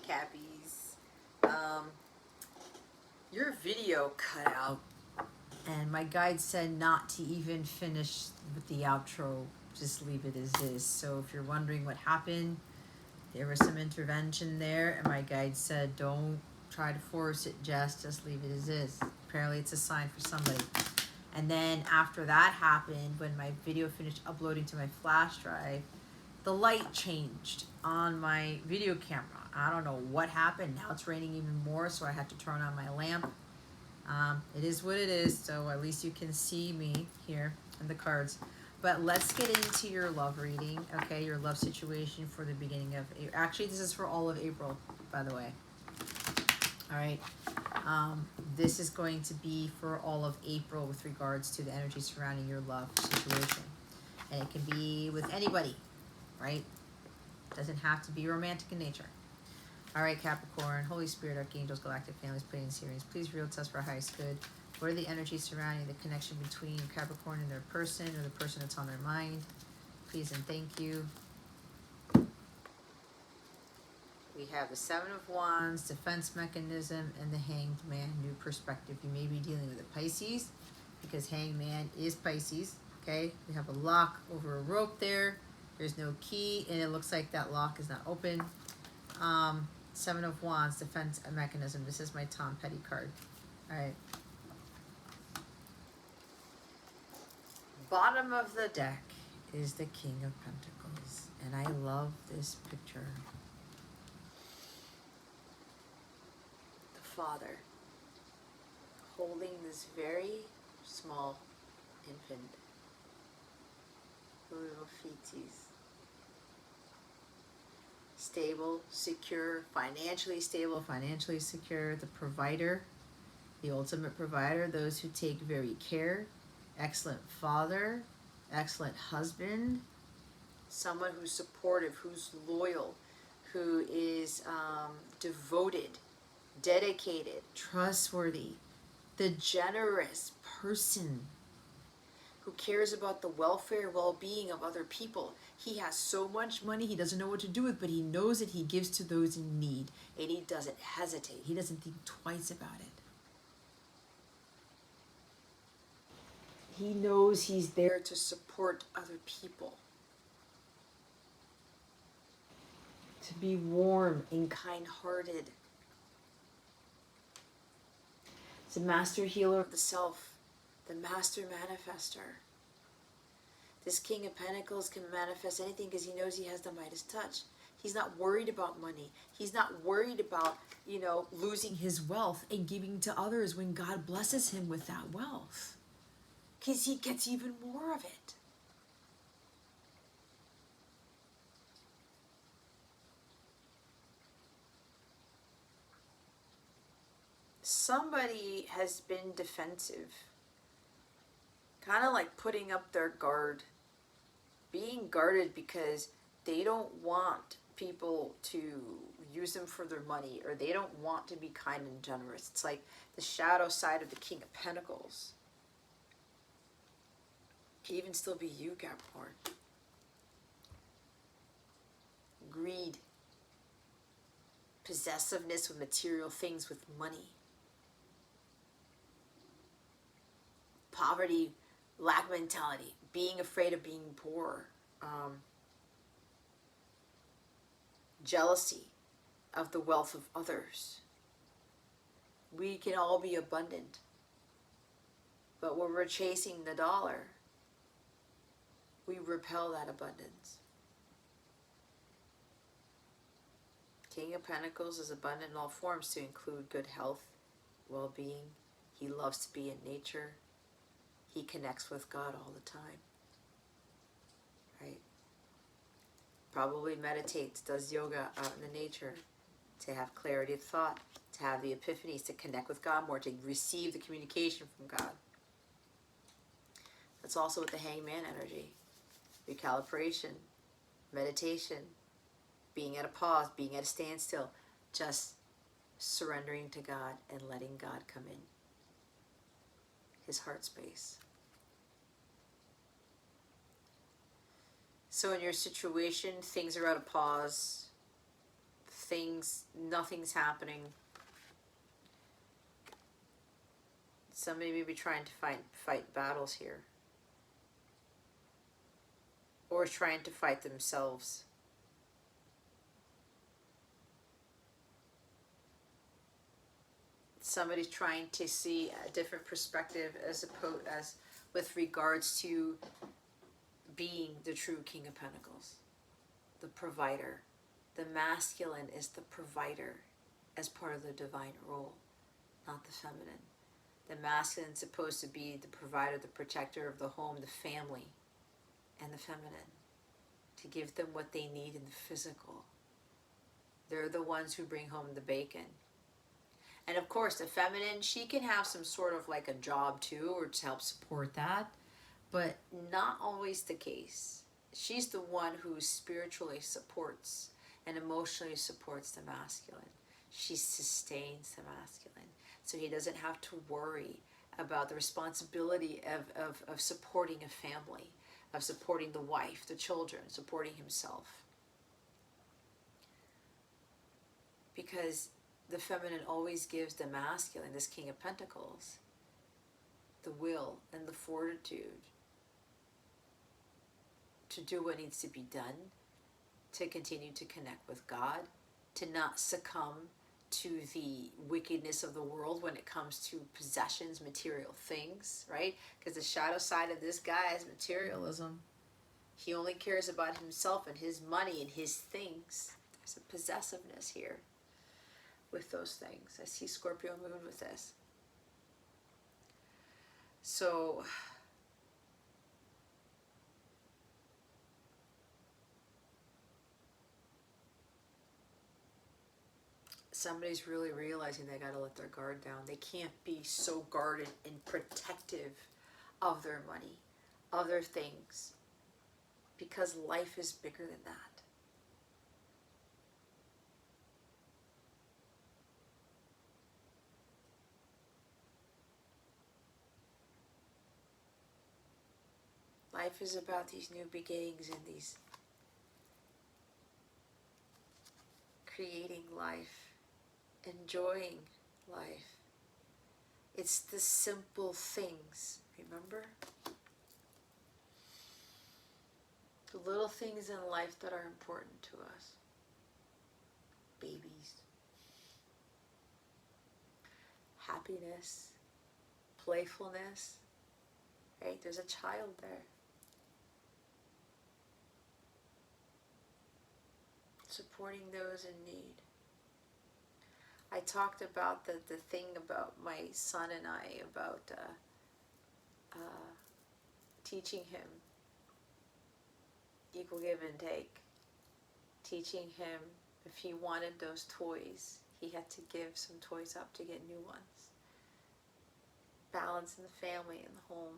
Cappies. Your video cut out, and my guide said not to even finish with the outro, just leave it as is. So if you're wondering what happened, there was some intervention there, and my guide said don't try to force it, just leave it as is. Apparently it's a sign for somebody. And then after that happened, when my video finished uploading to my flash drive, the light changed on my video camera. I don't know what happened. Now it's raining even more, so I had to turn on my lamp. It is what it is, so at least you can see me here in the cards. But let's get into your love reading, okay? Your love situation for the beginning of April. Actually, this is for all of April, by the way. All right. This is going to be for all of April with regards to the energy surrounding your love situation. And it can be with anybody, right? Doesn't have to be romantic in nature. All right, Capricorn, Holy Spirit, Archangels, Galactic Families, Planes, Series, please reveal to us for our highest good. What are the energies surrounding the connection between Capricorn and their person, or the person that's on their mind? Please and thank you. We have the Seven of Wands, Defense Mechanism, and the Hanged Man, New Perspective. You may be dealing with a Pisces, because Hanged Man is Pisces, okay? We have a lock over a rope there. There's no key, and it looks like that lock is not open. Seven of Wands, Defense Mechanism. This is my Tom Petty card. All right. Bottom of the deck is the King of Pentacles, and I love this picture. The father holding this very small infant, little feeties. Stable, secure, financially stable, financially secure, the provider, the ultimate provider, those who take very care, excellent father, excellent husband, someone who's supportive, who's loyal, who is devoted, dedicated, trustworthy, the generous person who cares about the welfare and well-being of other people. He has so much money he doesn't know what to do with, but he knows that he gives to those in need, and he doesn't hesitate. He doesn't think twice about it. He knows he's there to support other people, to be warm and kind-hearted. It's a master healer of the self, the master manifester. This King of Pentacles can manifest anything because he knows he has the Midas touch. He's not worried about money. He's not worried about, losing his wealth and giving to others when God blesses him with that wealth, because he gets even more of it. Somebody has been defensive, kind of like putting up their guard, being guarded because they don't want people to use them for their money, or they don't want to be kind and generous. It's like the shadow side of the King of Pentacles. Could even still be you, Capricorn. Greed, possessiveness with material things, with money, poverty, lack mentality, being afraid of being poor, jealousy of the wealth of others. We can all be abundant, but when we're chasing the dollar, we repel that abundance. King of Pentacles is abundant in all forms, to include good health, well-being. He loves to be in nature. He connects with God all the time, right? Probably meditates, does yoga out in the nature to have clarity of thought, to have the epiphanies, to connect with God more, to receive the communication from God. That's also with the Hangman energy. Recalibration, meditation, being at a pause, being at a standstill, just surrendering to God and letting God come in. His heart space. So in your situation, things are at a pause. nothing's happening. Somebody may be trying to fight battles here. Or trying to fight themselves. Somebody's trying to see a different perspective as with regards to being the true King of Pentacles, the provider. The masculine is the provider as part of the divine role, not the feminine. The masculine is supposed to be the provider, the protector of the home, the family, and the feminine, to give them what they need in the physical. They're the ones who bring home the bacon. And of course, the feminine, she can have some sort of like a job too, or to help support that, but not always the case. She's the one who spiritually supports and emotionally supports the masculine. She sustains the masculine. So he doesn't have to worry about the responsibility of supporting a family, of supporting the wife, the children, supporting himself. Because the feminine always gives the masculine, this King of Pentacles, the will and the fortitude to do what needs to be done, to continue to connect with God, to not succumb to the wickedness of the world when it comes to possessions, material things, right? Because the shadow side of this guy is materialism. He only cares about himself and his money and his things. There's a possessiveness here with those things. I see Scorpio moon with this. So somebody's really realizing they got to let their guard down. They can't be so guarded and protective of their money, of their things, because life is bigger than that. Life is about these new beginnings and these creating life, enjoying life. It's the simple things, remember? The little things in life that are important to us. Babies. Happiness. Playfulness. Right? There's a child there. Supporting those in need. I talked about the thing about my son and I, about teaching him equal give and take. Teaching him if he wanted those toys, he had to give some toys up to get new ones. Balance in the family, in the home.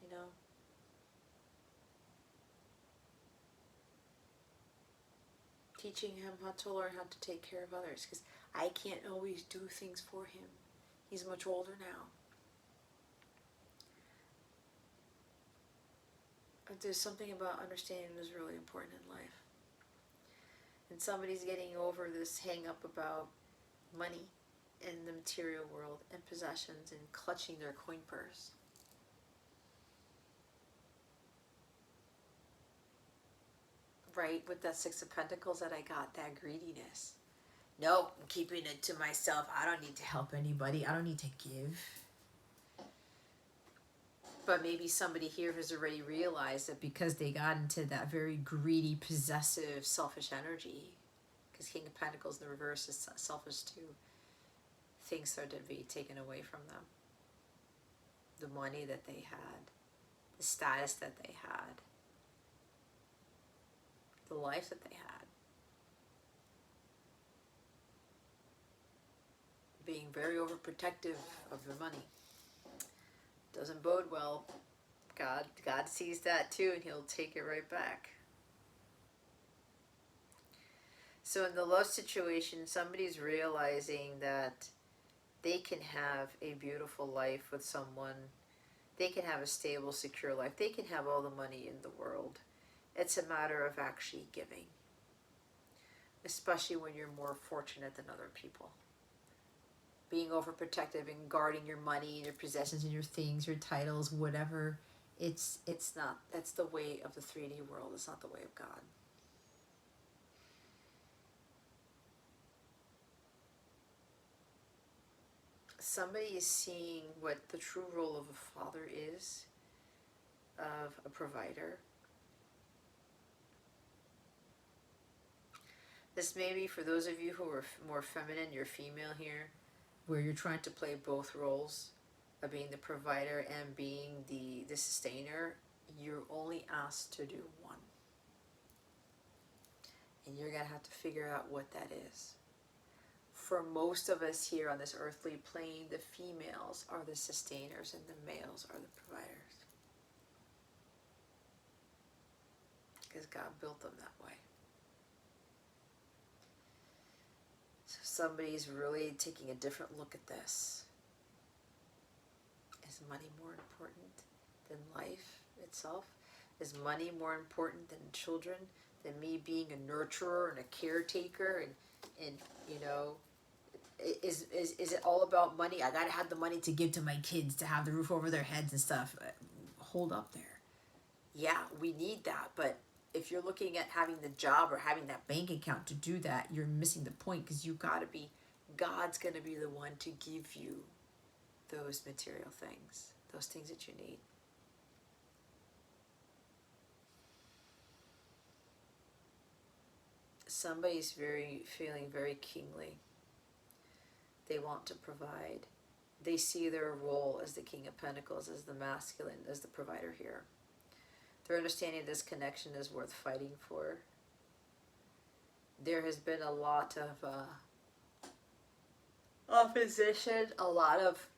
You know? Teaching him how to learn how to take care of others, because I can't always do things for him. He's much older now. But there's something about understanding that is really important in life. And somebody's getting over this hang up about money in the material world and possessions and clutching their coin purse. Right, with that Six of Pentacles that I got, that greediness. No, I'm keeping it to myself. I don't need to help anybody. I don't need to give. But maybe somebody here has already realized that because they got into that very greedy, possessive, selfish energy, because King of Pentacles in the reverse is selfish too, things started to be taken away from them. The money that they had, the status that they had, the life that they had. Being very overprotective of their money. Doesn't bode well. God sees that too, and he'll take it right back. So in the love situation, somebody's realizing that they can have a beautiful life with someone. They can have a stable, secure life. They can have all the money in the world. It's a matter of actually giving. especially when you're more fortunate than other people. Being overprotective and guarding your money and your possessions and your things, your titles, whatever. It's not. That's the way of the 3D world. It's not the way of God. Somebody is seeing what the true role of a father is, of a provider. This may be for those of you who are more feminine, you're female here, where you're trying to play both roles of being the provider and being the sustainer. You're only asked to do one. And you're going to have to figure out what that is. For most of us here on this earthly plane, the females are the sustainers and the males are the providers. Because God built them that way. So somebody's really taking a different look at this. Is money more important than life itself? Is money more important than children? Than me being a nurturer and a caretaker? And you know, is it all about money? I gotta have the money to give to my kids, to have the roof over their heads and stuff. Hold up there. Yeah, we need that, but if you're looking at having the job or having that bank account to do that, you're missing the point, because you gotta be, God's gonna be the one to give you those material things, those things that you need. Somebody's feeling very kingly. They want to provide. They see their role as the King of Pentacles, as the masculine, as the provider here. They're understanding this connection is worth fighting for. There has been a lot of opposition, a lot of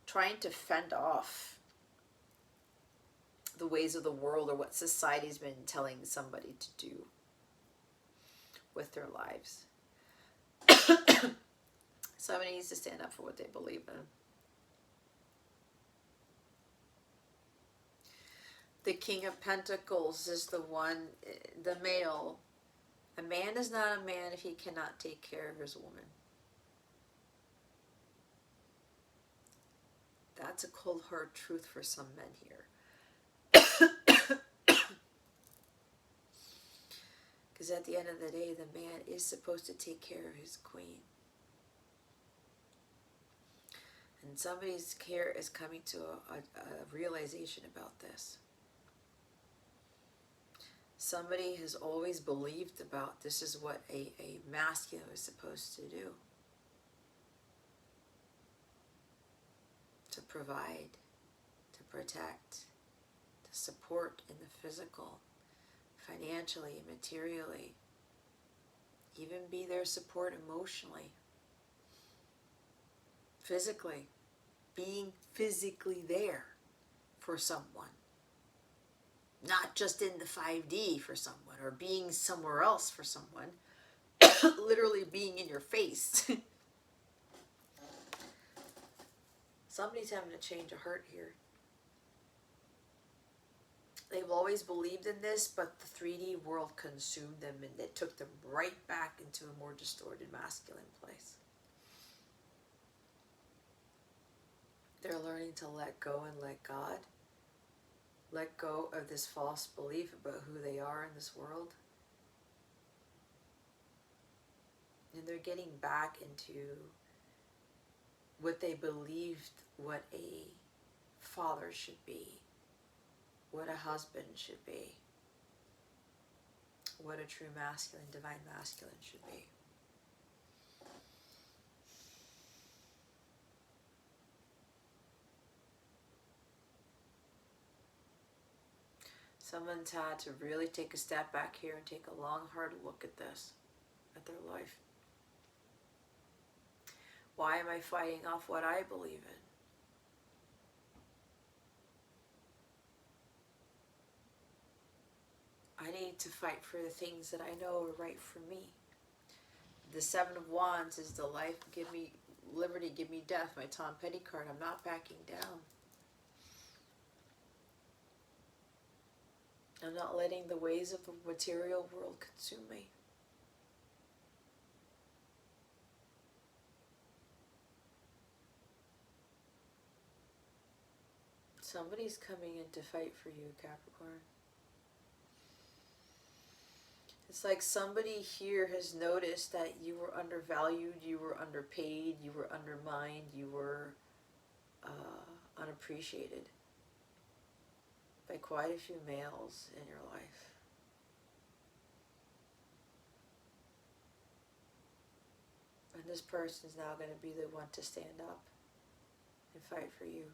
trying to fend off the ways of the world or what society's been telling somebody to do with their lives. Somebody needs to stand up for what they believe in. The King of Pentacles is the one, the male. A man is not a man if he cannot take care of his woman. That's a cold hard truth for some men here. Because at the end of the day, the man is supposed to take care of his queen. And somebody's care is coming to a realization about this. Somebody has always believed about this is what a masculine is supposed to do. To provide, to protect, to support in the physical, financially, materially, even be their support emotionally, physically, being physically there for someone. Not just in the 5D for someone, or being somewhere else for someone, literally being in your face. Somebody's having a change of heart here. They've always believed in this, but the 3D world consumed them and it took them right back into a more distorted masculine place. They're learning to let go and let God. Let go of this false belief about who they are in this world. And they're getting back into what they believed what a father should be, what a husband should be, what a true masculine, divine masculine should be. Someone's had to really take a step back here and take a long, hard look at this, at their life. Why am I fighting off what I believe in? I need to fight for the things that I know are right for me. The 7 of Wands is the life, give me liberty, give me death. My Tom Petty card, I'm not backing down. I'm not letting the ways of the material world consume me. Somebody's coming in to fight for you, Capricorn. It's like somebody here has noticed that you were undervalued, you were underpaid, you were undermined, you were unappreciated by quite a few males in your life. And this person is now going to be the one to stand up and fight for you,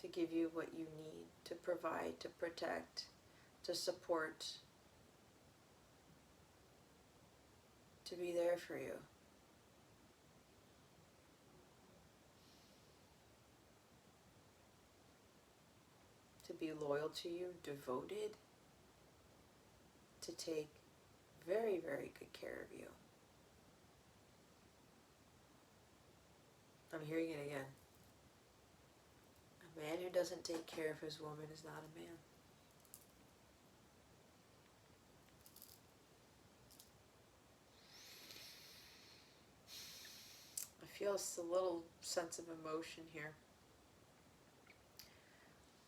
to give you what you need, to provide, to protect, to support, to be there for you. To be loyal to you, devoted, to take very, very good care of you. I'm hearing it again. A man who doesn't take care of his woman is not a man. I feel a little sense of emotion here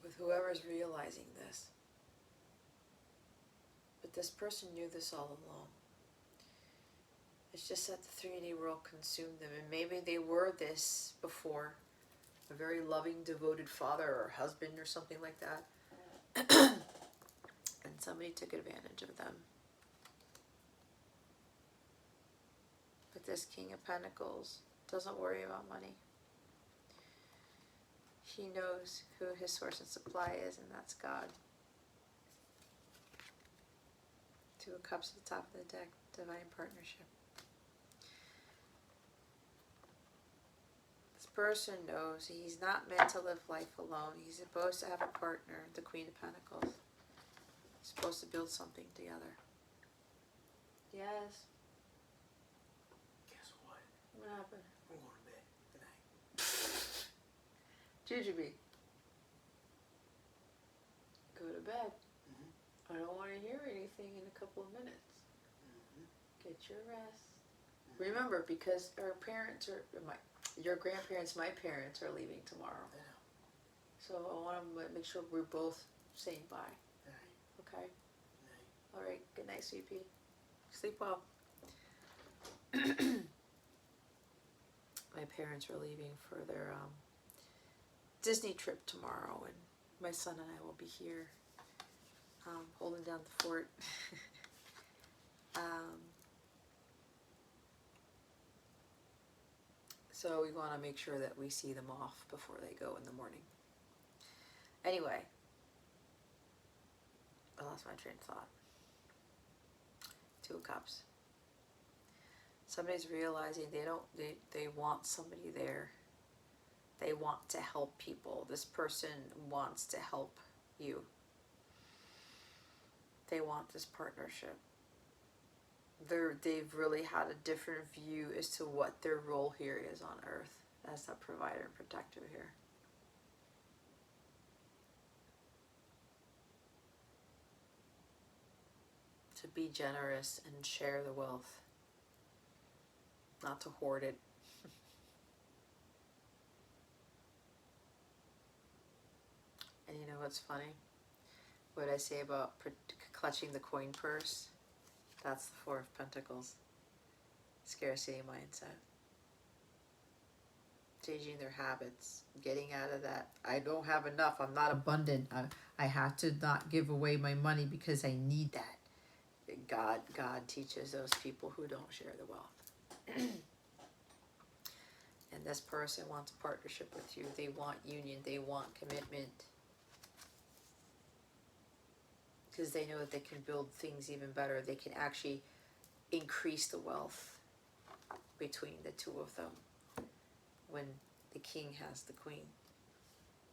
with whoever's realizing this. But this person knew this all along. It's just that the 3D world consumed them, and maybe they were this before. A very loving, devoted father or husband or something like that. And somebody took advantage of them. But this King of Pentacles doesn't worry about money. He knows who his source and supply is, and that's God. Two of Cups at the top of the deck, divine partnership. This person knows he's not meant to live life alone. He's supposed to have a partner, the Queen of Pentacles. He's supposed to build something together. Yes. Guess what? What happened? I'm going to bed tonight. Jujubee. Go to bed. Mm-hmm. I don't want to hear anything in a couple of minutes. Mm-hmm. Get your rest. Mm-hmm. Remember, because our parents are, your grandparents, my parents are leaving tomorrow. I know. So I want to make sure we're both saying bye. All right. Okay? Good night. All right. Good night, sweet pea. Sleep well. My parents are leaving for their Disney trip tomorrow, and my son and I will be here holding down the fort. So we want to make sure that we see them off before they go in the morning. Anyway, I lost my train of thought. Two of Cups. Somebody's realizing they want somebody there. They want to help people. This person wants to help you. They want this partnership. They've really had a different view as to what their role here is on earth as a provider and protector here. To be generous and share the wealth, not to hoard it. And you know what's funny? What I say about clutching the coin purse? That's the Four of Pentacles. Scarcity mindset. Changing their habits. Getting out of that. I don't have enough. I'm not abundant. I have to not give away my money because I need that. God teaches those people who don't share the wealth. And this person wants a partnership with you. They want union. They want commitment. Because they know that they can build things even better. They can actually increase the wealth between the two of them when the king has the queen.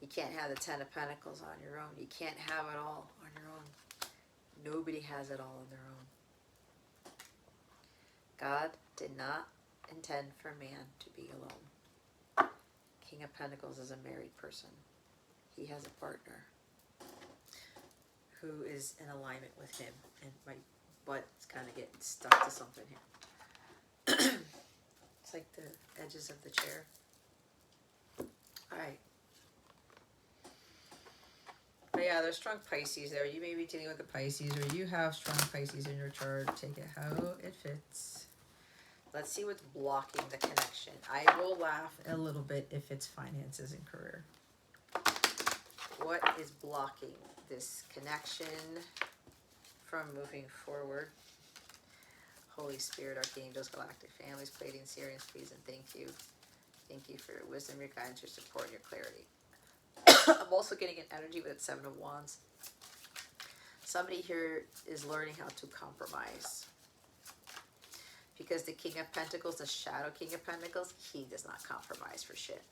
You can't have the 10 of Pentacles on your own. You can't have it all on your own. Nobody has it all on their own. God did not intend for man to be alone. King of Pentacles is a married person. He has a partner. who is in alignment with him. And my butt's kind of getting stuck to something here. It's like the edges of the chair. All right. But yeah, there's strong Pisces there. You may be dealing with a Pisces, or you have strong Pisces in your chart. Take it how it fits. Let's see what's blocking the connection. I will laugh a little bit if it's finances and career. What is blocking this connection from moving forward? Holy Spirit, Archangels, Galactic Families, Pleiadian, Sirians, please and thank you. Thank you for your wisdom, your guidance, your support, and your clarity. I'm also getting an energy with 7 of Wands. Somebody here is learning how to compromise. Because the King of Pentacles, the Shadow King of Pentacles, he does not compromise for shit.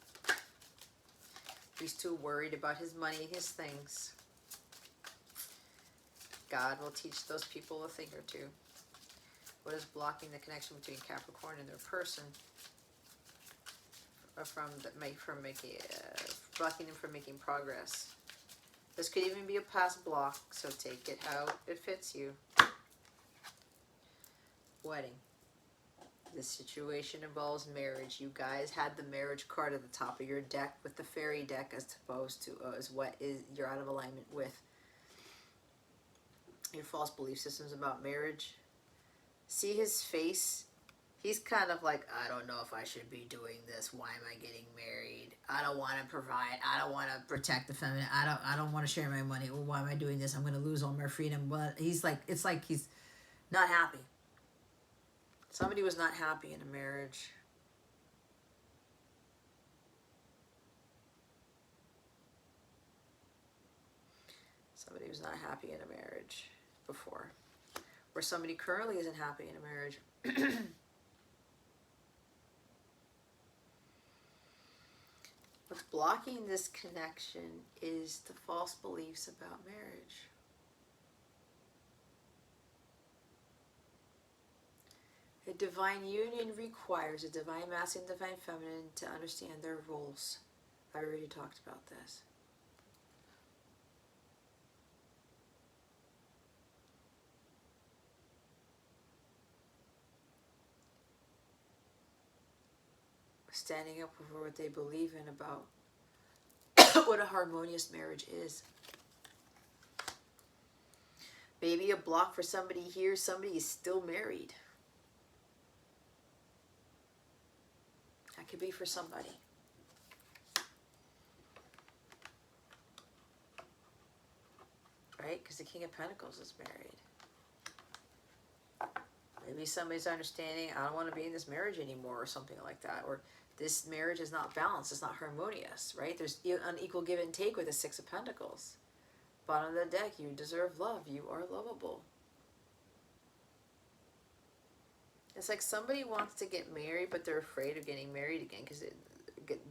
He's too worried about his money and his things. God will teach those people a thing or two. What is blocking the connection between Capricorn and their person? Blocking them from making progress. This could even be a past block, so take it how it fits you. Wedding. This situation involves marriage. You guys had the marriage card at the top of your deck with the fairy deck as opposed to as what is you're out of alignment with. Your false belief systems about marriage. See his face? He's kind of like, I don't know if I should be doing this. Why am I getting married? I don't want to provide. I don't want to protect the feminine. I don't want to share my money. Well, why am I doing this? I'm going to lose all my freedom. But he's like, it's like he's not happy. Somebody was not happy in a marriage. Somebody was not happy in a marriage before. Or somebody currently isn't happy in a marriage. What's blocking this connection is the false beliefs about marriage. A divine union requires a divine masculine and divine feminine to understand their roles. I already talked about this. Standing up for what they believe in about what a harmonious marriage is. Maybe a block for somebody here, somebody is still married. That could be for somebody. Right? Because the King of Pentacles is married. Maybe somebody's understanding, I don't want to be in this marriage anymore or something like that. Or this marriage is not balanced, it's not harmonious, right? There's unequal give and take with the Six of Pentacles. Bottom of the deck, you deserve love. You are lovable. It's like somebody wants to get married, but they're afraid of getting married again because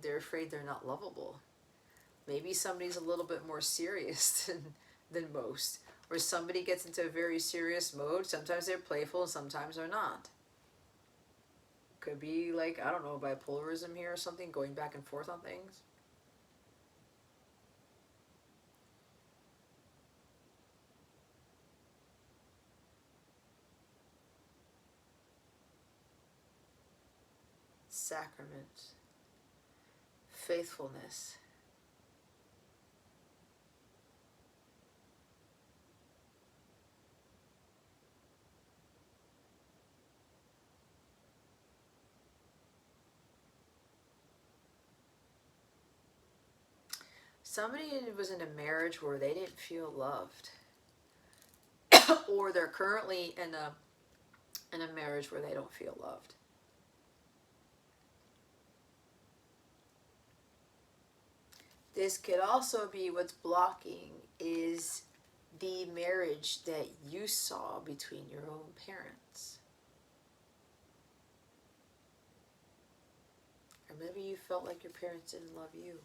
they're afraid they're not lovable. Maybe somebody's a little bit more serious than most. Or somebody gets into a very serious mode. Sometimes they're playful and sometimes they're not. Could be like, I don't know, bipolarism here or something, going back and forth on things. Sacrament. Faithfulness. Somebody was in a marriage where they didn't feel loved. Or they're currently in a marriage where they don't feel loved. This could also be what's blocking is the marriage that you saw between your own parents. Or maybe you felt like your parents didn't love you.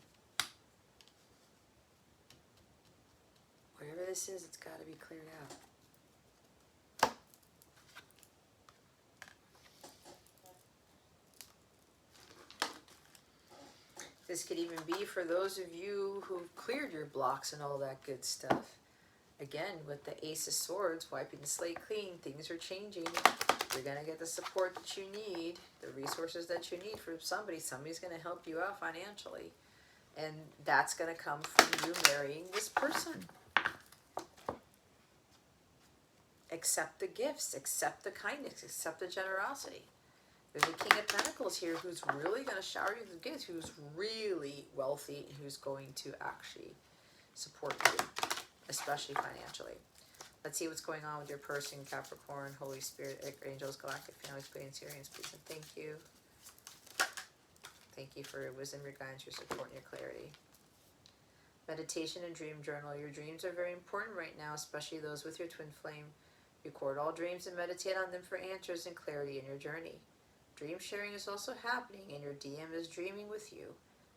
Whatever this is, it's got to be cleared out. This could even be for those of you who've cleared your blocks and all that good stuff. again, with the Ace of Swords, wiping the slate clean, things are changing. You're going to get the support that you need, the resources that you need from somebody. Somebody's going to help you out financially. And that's going to come from you marrying this person. Accept the gifts, accept the kindness, accept the generosity. There's a King of Pentacles here who's really going to shower you with gifts, who's really wealthy, and who's going to actually support you, especially financially. Let's see what's going on with your person, Capricorn, Holy Spirit, angels, galactic families, Pleiadians, Sirians, please and thank you. Thank you for your wisdom, your guidance, your support, and your clarity. Meditation and dream journal. Your dreams are very important right now, especially those with your twin flame. Record all dreams and meditate on them for answers and clarity in your journey. Dream sharing is also happening, and your DM is dreaming with you.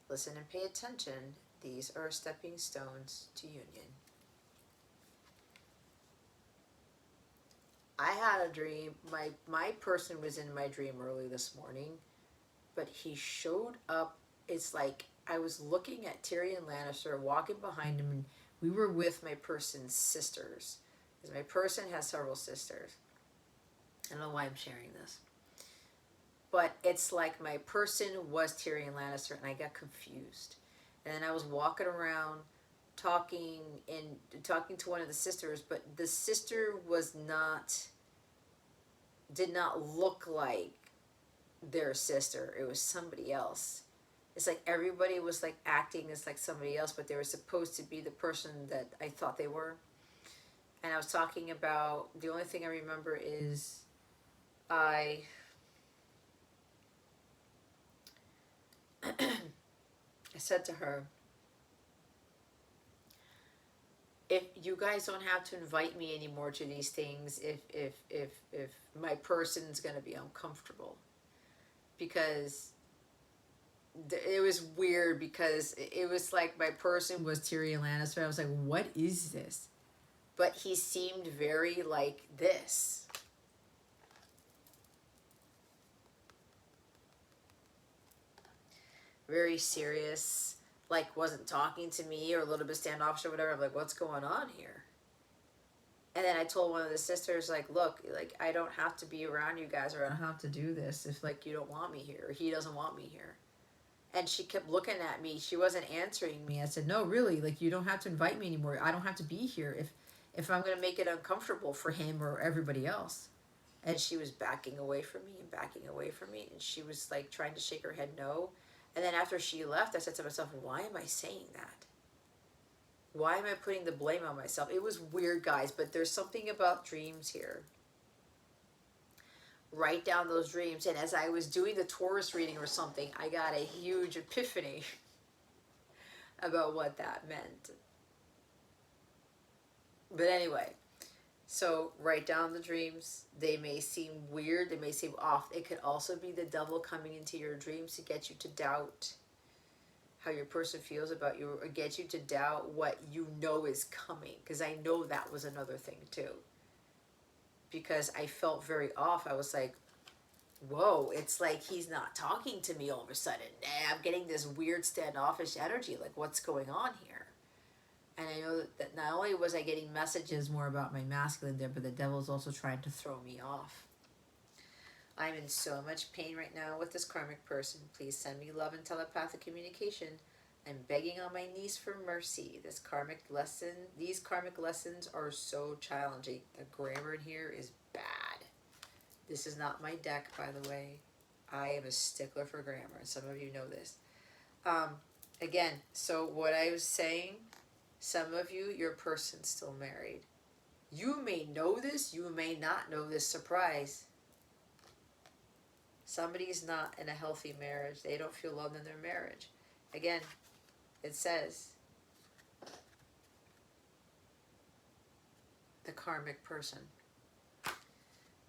Listen and pay attention. These are stepping stones to union. I had a dream. My person was in my dream early this morning, but he showed up. It's like I was looking at Tyrion Lannister walking behind him, and we were with my person's sisters. Because my person has several sisters. I don't know why I'm sharing this. But it's like my person was Tyrion Lannister, and I got confused. And then I was walking around talking to one of the sisters, but the sister did not look like their sister. It was somebody else. It's like everybody was like acting as like somebody else, but they were supposed to be the person that I thought they were. And I was talking about, the only thing I remember is I said to her, if you guys don't have to invite me anymore to these things, if my person's going to be uncomfortable. Because it was weird, because it was like my person was Tyrion Lannister. I was like, what is this? But he seemed very like this. Very serious, like wasn't talking to me, or a little bit standoffish or whatever. I'm like, what's going on here? And then I told one of the sisters, like, look, like I don't have to be around you guys, or I don't have to do this if like you don't want me here, or he doesn't want me here. And she kept looking at me. She wasn't answering me. I said, no, really, like you don't have to invite me anymore. I don't have to be here if I'm going to make it uncomfortable for him or everybody else. And she was backing away from me and backing away from me. And she was like trying to shake her head no. And then after she left, I said to myself, why am I saying that? Why am I putting the blame on myself? It was weird, guys, but there's something about dreams here. Write down those dreams. And as I was doing the Taurus reading or something, I got a huge epiphany about what that meant. But anyway, so write down the dreams. They may seem weird. They may seem off. It could also be the devil coming into your dreams to get you to doubt how your person feels about you, or get you to doubt what you know is coming. Because I know that was another thing too. Because I felt very off. I was like, whoa, it's like he's not talking to me all of a sudden. I'm getting this weird standoffish energy. Like, what's going on here? And I know that not only was I getting messages more about my masculine there, but the devil's also trying to throw me off. I'm in so much pain right now with this karmic person. Please send me love and telepathic communication. I'm begging on my knees for mercy. These karmic lessons are so challenging. The grammar in here is bad. This is not my deck, by the way. I am a stickler for grammar, and some of you know this. Again, so what I was saying, some of you, your person's still married. You may know this, you may not know this. Surprise. Somebody's not in a healthy marriage. They don't feel loved in their marriage. Again, it says, the karmic person.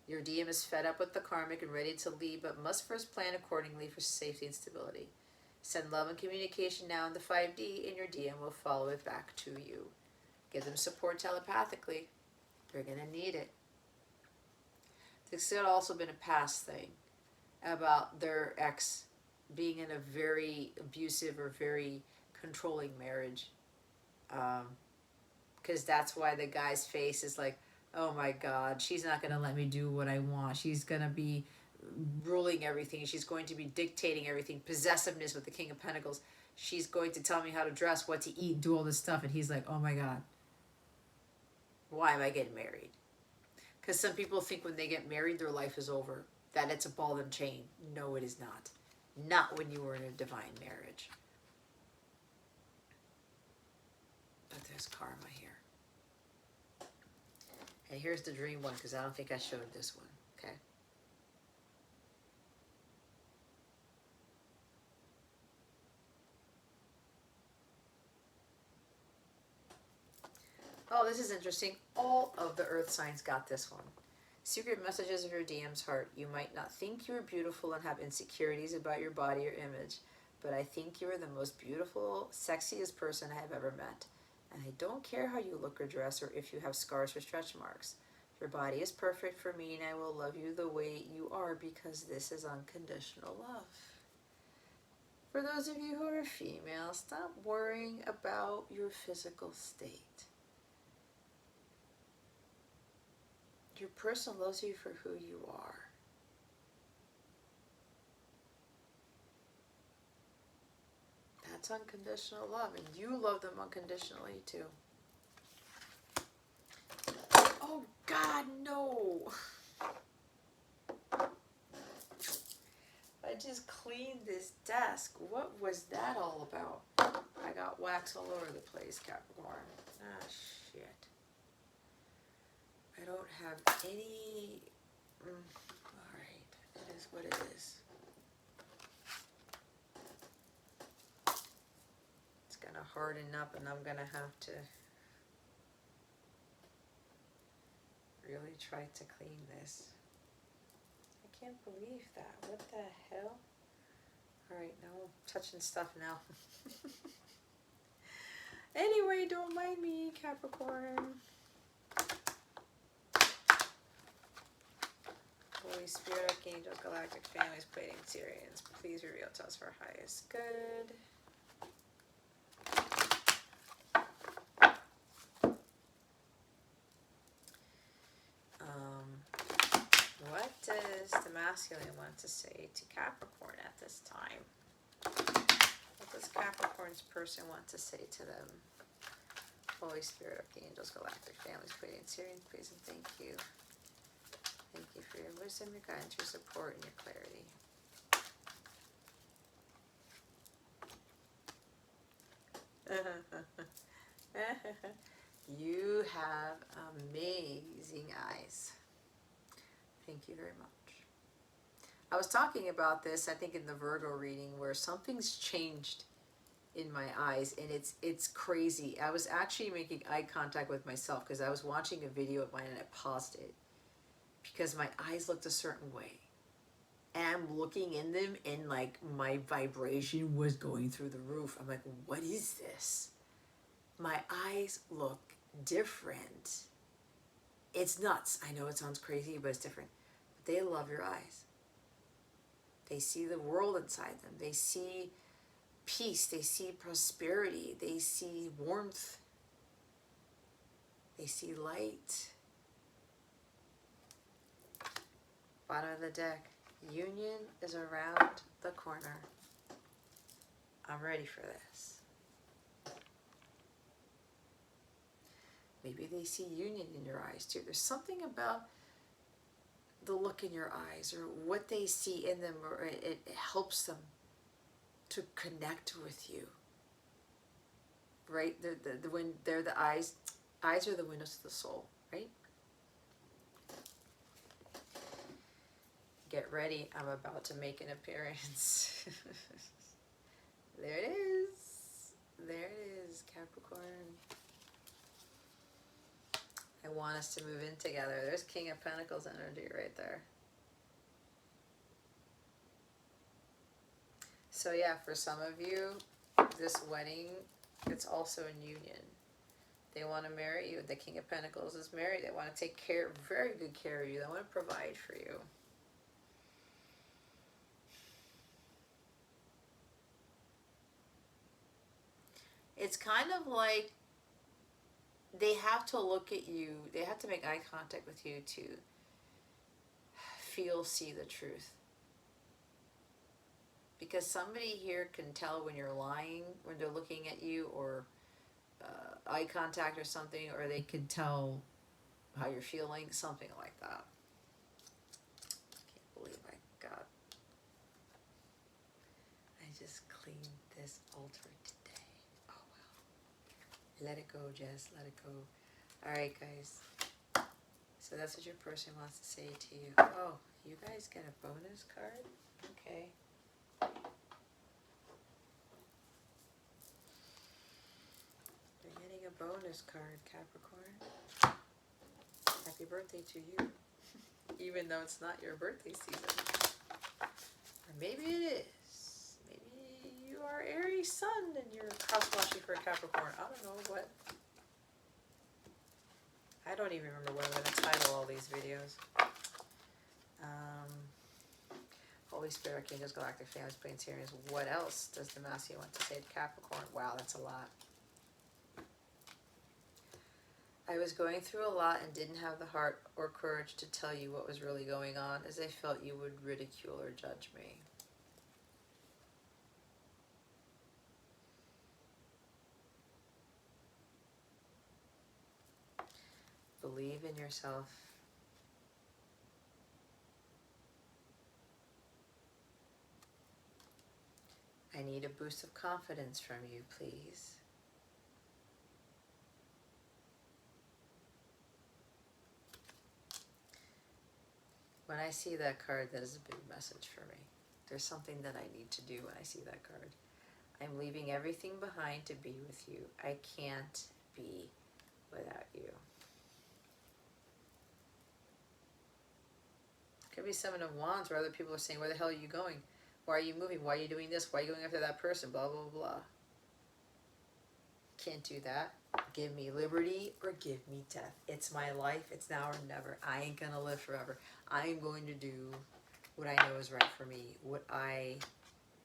Your DM is fed up with the karmic and ready to leave, but must first plan accordingly for safety and stability. Send love and communication now in the 5D, and your DM will follow it back to you. Give them support telepathically. They're going to need it. This could also been a past thing about their ex being in a very abusive or very controlling marriage. because that's why the guy's face is like, oh my God, she's not going to let me do what I want. She's going to be ruling everything. She's going to be dictating everything. Possessiveness with the King of Pentacles. She's going to tell me how to dress, what to eat, do all this stuff. And he's like, oh my God, why am I getting married? Because some people think when they get married, their life is over, that it's a ball and chain. No, it is not. Not when you were in a divine marriage. But there's karma here. And here's the dream one, because I don't think I showed this one. Okay. Oh, this is interesting. All of the earth signs got this one. Secret messages of your DM's heart. You might not think you are beautiful and have insecurities about your body or image, but I think you are the most beautiful, sexiest person I have ever met. And I don't care how you look or dress or if you have scars or stretch marks. Your body is perfect for me and I will love you the way you are because this is unconditional love. For those of you who are female, stop worrying about your physical state. Your person loves you for who you are. That's unconditional love, and you love them unconditionally too. Oh God, no! I just cleaned this desk. What was that all about? I got wax all over the place, Capricorn. Ah, shit. I don't have any... Alright, it is what it is. It's gonna harden up and I'm gonna have to really try to clean this. I can't believe that. What the hell? Alright, now I'm touching stuff now. Anyway, don't mind me, Capricorn. Holy Spirit, Archangels, Galactic Families, Plating Syrians, please reveal to us for our highest good. What does the masculine want to say to Capricorn at this time? What does Capricorn's person want to say to them? Holy Spirit, Archangels, Galactic Families, Plating Syrians, please and thank you. Thank you for your wisdom, your guidance, your support, and your clarity. You have amazing eyes. Thank you very much. I was talking about this, I think, in the Virgo reading, where something's changed in my eyes, and it's crazy. I was actually making eye contact with myself because I was watching a video of mine and I paused it because my eyes looked a certain way. And I'm looking in them and like my vibration was going through the roof. I'm like, what is this? My eyes look different. It's nuts. I know it sounds crazy, but it's different. But they love your eyes. They see the world inside them. They see peace. They see prosperity. They see warmth. They see light. Bottom of the deck. Union is around the corner. I'm ready for this. Maybe they see union in your eyes too. There's something about the look in your eyes or what they see in them, or it helps them to connect with you. Right? They're the eyes. Eyes are the windows to the soul, right? Get ready, I'm about to make an appearance. There it is. There it is, Capricorn. I want us to move in together. There's King of Pentacles energy right there. So yeah, for some of you, this wedding, it's also a union. They want to marry you. The King of Pentacles is married. They want to take very good care of you. They want to provide for you. It's kind of like they have to look at you, they have to make eye contact with you to see the truth. Because somebody here can tell when you're lying, when they're looking at you, or eye contact or something, or they can tell how you're feeling, something like that. Can't believe I just cleaned this altar today. Oh wow. Let it go, Jess, let it go. Alright guys, so that's what your person wants to say to you. Oh, you guys get a bonus card? Okay. You're getting a bonus card, Capricorn. Happy birthday to you. Even though it's not your birthday season. Or maybe it is. Maybe you are Aries sun and you're cross-watching for Capricorn. I don't know what. I don't even remember what I'm going to title all these videos. Holy Spirit, Archangels, Galactic Families, Planetarians. What else does the Master want to say to Capricorn? Wow, that's a lot. I was going through a lot and didn't have the heart or courage to tell you what was really going on, as I felt you would ridicule or judge me. Believe in yourself. I need a boost of confidence from you, please. When I see that card, that is a big message for me. There's something that I need to do when I see that card. I'm leaving everything behind to be with you. I can't be without you. Could be Seven of Wands where other people are saying, where the hell are you going? Why are you moving? Why are you doing this? Why are you going after that person? Blah, blah, blah. Can't do that. Give me liberty or give me death. It's my life. It's now or never. I ain't gonna live forever. I'm going to do what I know is right for me, what I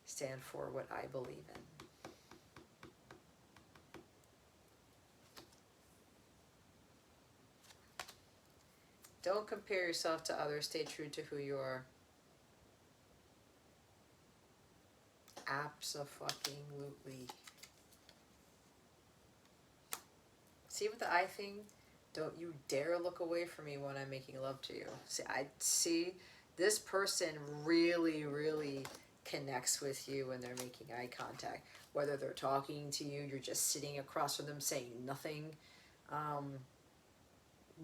stand for, what I believe in. Don't compare yourself to others. Stay true to who you are. Abso-fucking-lutely. See with the eye thing? Don't you dare look away from me when I'm making love to you. See, this person really, really connects with you when they're making eye contact. Whether they're talking to you, you're just sitting across from them saying nothing.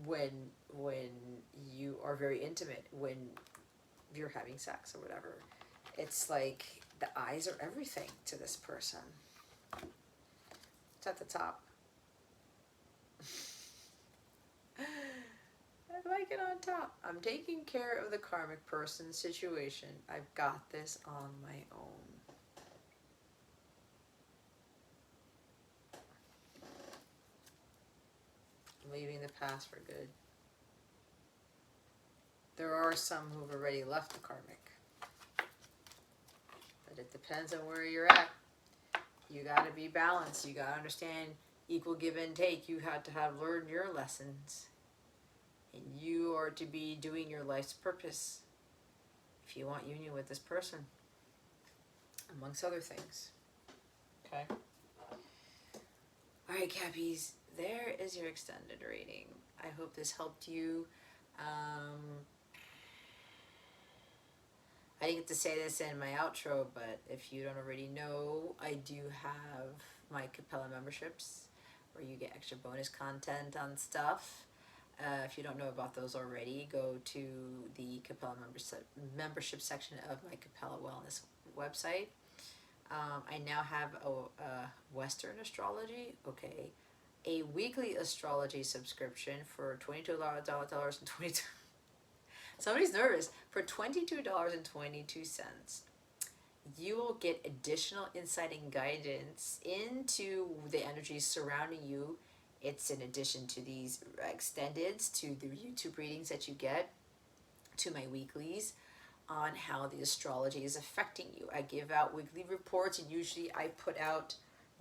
When you are very intimate, when you're having sex or whatever, it's like the eyes are everything to this person. It's at the top. I like it on top. I'm taking care of the karmic person situation. I've got this on my own. I'm leaving the past for good. There are some who've already left the karmic. But it depends on where you're at. You got to be balanced. You got to understand equal give and take. You had to have learned your lessons. And you are to be doing your life's purpose if you want union with this person, amongst other things. Okay? Alright, Cappies, there is your extended reading. I hope this helped you. I didn't get to say this in my outro, but if you don't already know, I do have my Capella memberships where you get extra bonus content on stuff. If you don't know about those already, go to the Capella membership section of my Capella Wellness website. I now have a Western astrology, okay, a weekly astrology subscription for $22.22. Somebody's nervous. For $22.22, you will get additional insight and guidance into the energies surrounding you. It's in addition to these extendeds, to the YouTube readings that you get, to my weeklies on how the astrology is affecting you. I give out weekly reports, and usually I put out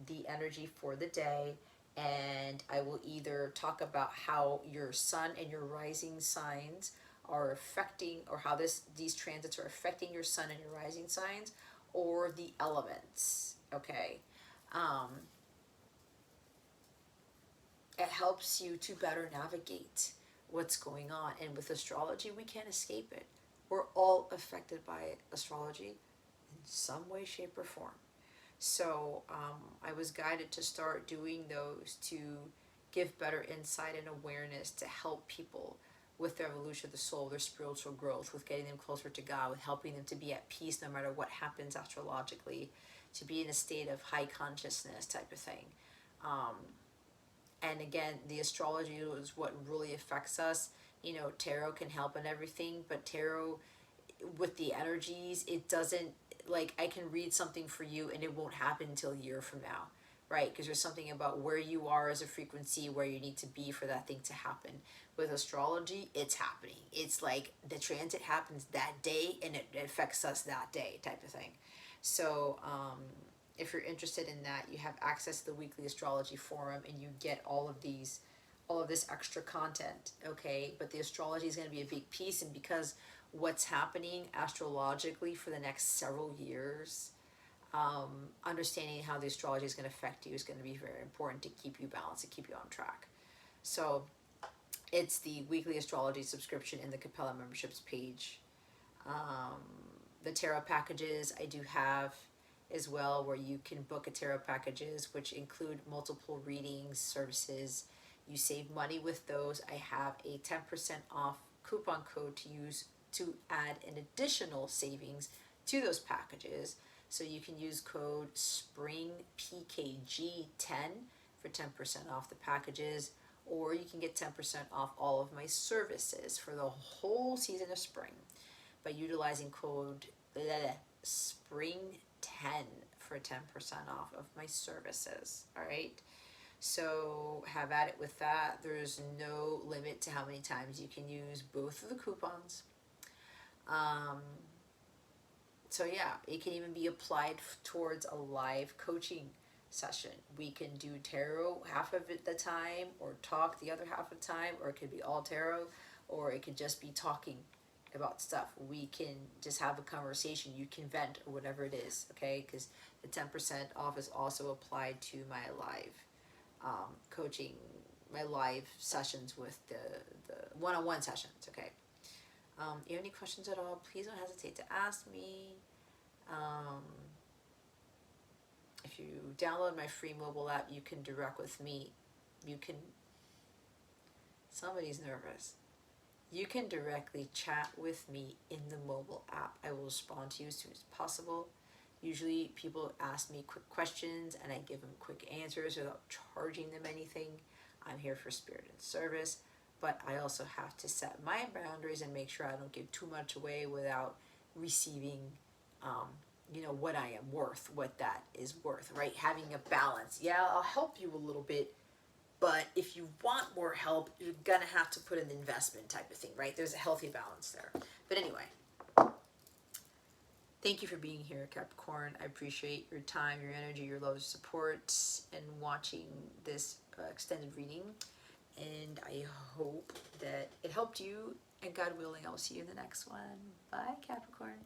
the energy for the day, and I will either talk about how your sun and your rising signs are affecting, or how these transits are affecting your sun and your rising signs, or the elements. Okay. Um, it helps you to better navigate what's going on. And with astrology, we can't escape it. We're all affected by astrology in some way, shape, or form. So I was guided to start doing those to give better insight and awareness to help people with their evolution of the soul, their spiritual growth, with getting them closer to God, with helping them to be at peace no matter what happens astrologically, to be in a state of high consciousness type of thing. Um, and again, the astrology is what really affects us. You know, tarot can help and everything, but tarot, with the energies, it doesn't, like, I can read something for you and it won't happen until a year from now, right? Because there's something about where you are as a frequency, where you need to be for that thing to happen. With astrology, it's happening. It's like the transit happens that day and it affects us that day type of thing. So if you're interested in that, you have access to the weekly astrology forum, and you get all of this extra content. Okay, but the astrology is going to be a big piece, and because what's happening astrologically for the next several years, understanding how the astrology is going to affect you is going to be very important to keep you balanced, to keep you on track. So it's the weekly astrology subscription in the Capella memberships page. The tarot packages I do have as well, where you can book a tarot packages, which include multiple readings, services. You save money with those. I have a 10% off coupon code to use to add an additional savings to those packages. So you can use code SPRINGPKG10 for 10% off the packages, or you can get 10% off all of my services for the whole season of spring by utilizing code SPRING10 for 10% off of my services. All right. So have at it with that. There's no limit to how many times you can use both of the coupons. So yeah, it can even be applied towards a live coaching session. We can do tarot half of it the time, or talk the other half of the time, or it could be all tarot, or it could just be talking about stuff. We can just have a conversation. You can vent, or whatever it is, okay? Because the 10% off is also applied to my live coaching, my live sessions with the one-on-one sessions, okay? You have any questions at all, please don't hesitate to ask me. If you download my free mobile app, you can direct with me. Somebody's nervous. You can directly chat with me in the mobile app. I will respond to you as soon as possible. Usually people ask me quick questions and I give them quick answers without charging them anything. I'm here for spirit and service, but I also have to set my boundaries and make sure I don't give too much away without receiving, what I am worth, what that is worth, right? Having a balance. Yeah, I'll help you a little bit, but if you want more help, you're gonna have to put an investment type of thing, right? There's a healthy balance there. But anyway, thank you for being here, Capricorn. I appreciate your time, your energy, your love, support, and watching this extended reading. And I hope that it helped you, and God willing, I'll see you in the next one. Bye, Capricorn.